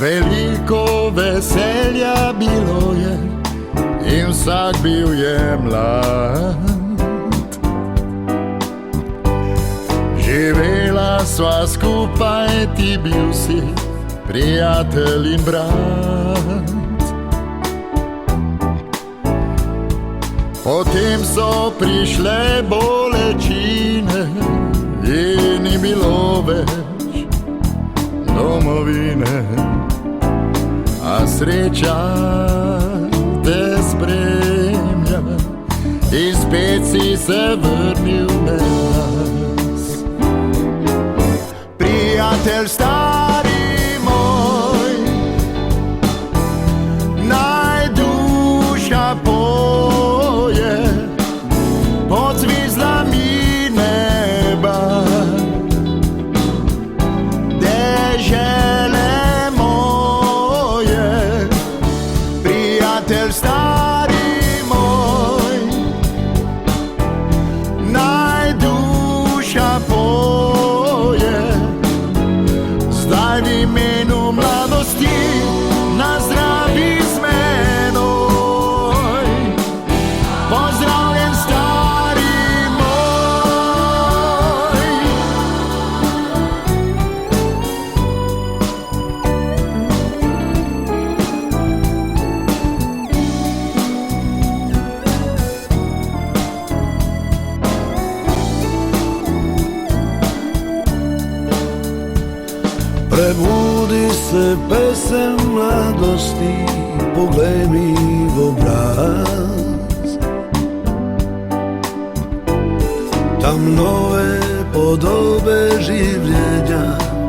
Veliko veselja bilo je in vsak bil je mlad. Živela sva skupaj, ti bil si prijatelj in brat. Potem so prišle bolečine in ni bilo več domovine, a sreča te spremlja in spet si se vrnil med nas. Prijatelj stari moj, naj duša poje pod zvizdami neba, dežele moje. Prijatelj stari moj, naj duša poje zdaj v imenu mladosti, na zdravi z menoj. Pozdravljen stari moj. Prebudi se pesem mladosti, poglej mi v obraz. Tam nove podobe življenja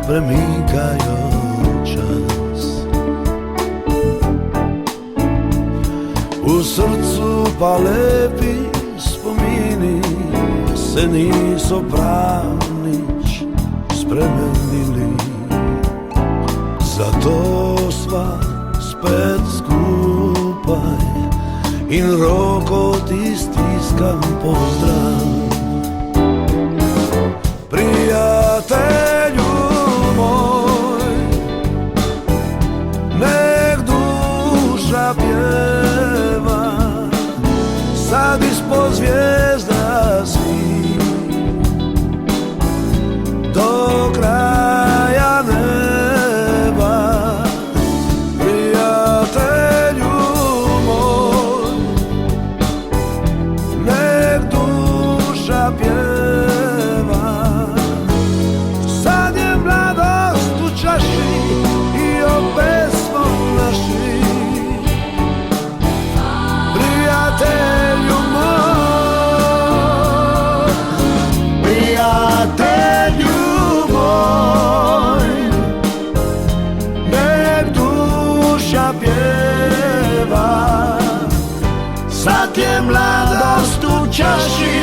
premikajo čas. V srcu pa lepi spomini se niso prav nič spremenili. Zato sva spet skupaj in roko ti stiskam pozdrav. Prijatelju moj, nek duša pjeva, sad ispod zvijezda svi, do kraja neba. Prijatelju moj, nek duša pjeva, sad je mladost u čaši i opet smo naši. Prijatelju moj, prijatelju moj, nek duša pjeva, sad je mladost u čaši